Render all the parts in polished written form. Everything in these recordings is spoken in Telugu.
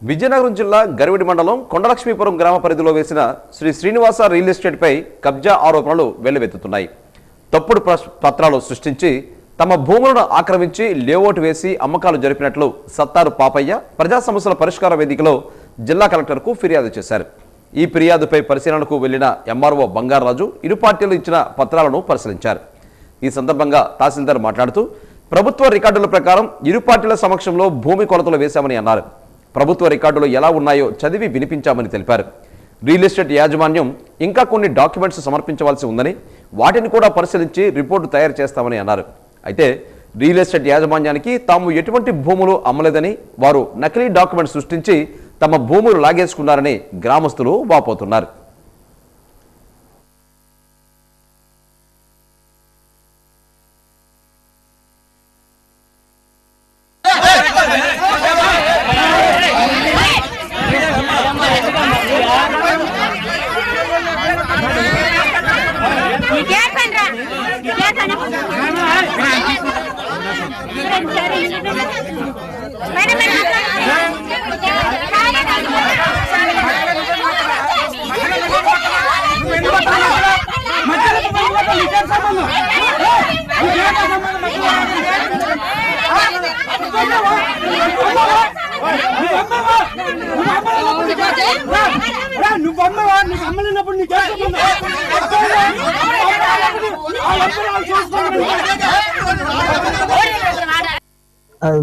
విజయనగరం జిల్లా గరివిడి మండలం కొండలక్ష్మీపురం గ్రామ పరిధిలో వేసిన శ్రీ శ్రీనివాస రియల్ ఎస్టేట్పై కబ్జా ఆరోపణలు వెల్లువెత్తుతున్నాయి. తప్పుడు పత్రాలు సృష్టించి తమ భూములను ఆక్రమించి లేఅవుట్ వేసి అమ్మకాలు జరిపినట్లు సత్తారు పాపయ్య ప్రజా సమస్యల పరిష్కార వేదికలో జిల్లా కలెక్టర్కు ఫిర్యాదు చేశారు. ఈ ఫిర్యాదుపై పరిశీలనకు వెళ్లిన ఎంఆర్ఓ బంగారాజు ఇరు పార్టీలు ఇచ్చిన పత్రాలను పరిశీలించారు. ఈ సందర్భంగా తహసీల్దార్ మాట్లాడుతూ ప్రభుత్వ రికార్డుల ప్రకారం ఇరు పార్టీల సమక్షంలో భూమి కొలతలు వేశామని అన్నారు. ప్రభుత్వ రికార్డులు ఎలా ఉన్నాయో చదివి వినిపించామని తెలిపారు. రియల్ ఎస్టేట్ యాజమాన్యం ఇంకా కొన్ని డాక్యుమెంట్స్ సమర్పించవలసి ఉందని వాటిని కూడా పరిశీలించి రిపోర్టు తయారు చేస్తామని అన్నారు. అయితే రియల్ ఎస్టేట్ యాజమాన్యానికి తాము ఎటువంటి భూములు అమ్మలేదని, వారు నకిలీ డాక్యుమెంట్ సృష్టించి తమ భూములు లాగేసుకున్నారని గ్రామస్తులు వాపోతున్నారు.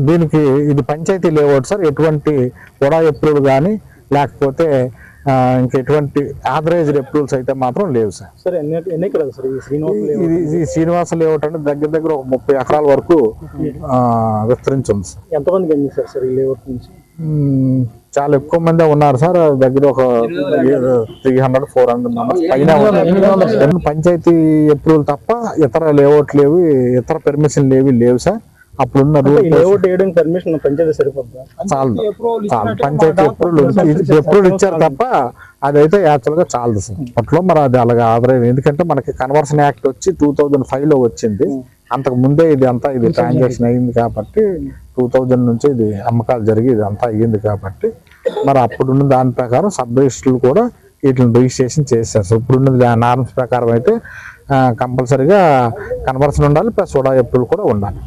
దీనికి ఇది పంచాయతీ లేఅవుట్ సార్. ఎటువంటి కూడా అప్రూవల్ కానీ లేకపోతే ఇంకా ఎటువంటి ఆథరైజ్డ్ అప్రూవల్స్ అయితే మాత్రం లేవు సార్. ఇది శ్రీనివాస లేఅవుట్ అంటే దగ్గర దగ్గర ఒక 30 ఎకరాల వరకు విస్తరించి ఉంది సార్. ఎంతమంది గమనిస్తారు సార్ ఈ లేఅవుట్ నుంచి? చాలా ఎక్కువ మంది ఉన్నారు సార్. దగ్గర ఒక 300-400 మెంబర్స్ పైన. పంచాయతీ అప్రూవల్ తప్ప ఇతర లేఅవుట్ లేవు, ఇతర పర్మిషన్ లేవు సార్. అప్పుడున్న పర్మిషన్ పంచాయతీ సరిపోద్దా? చాలు పంచాయతీ అప్రూవల్ ఇచ్చారు తప్ప అదైతే యాక్చువల్ గా చాలదు సార్. అట్లో మరి అది అలాగే ఆదరైంది. ఎందుకంటే మనకి కన్వర్షన్ యాక్ట్ వచ్చి 2005 లో వచ్చింది. అంతకు ముందే ఇది ట్రాన్సాక్షన్ అయ్యింది కాబట్టి 2000 నుంచి ఇది అమ్మకాలు జరిగి ఇది అంతా అయ్యింది కాబట్టి మరి అప్పుడున్న దాని ప్రకారం సబ్ రిజిస్టర్లు కూడా వీటిని రిజిస్ట్రేషన్ చేశారు. సో ఇప్పుడున్న నార్మ్స్ ప్రకారం అయితే కంపల్సరీగా కన్వర్షన్ ఉండాలి, ప్లస్ సోడా అప్రూవల్ కూడా ఉండాలి.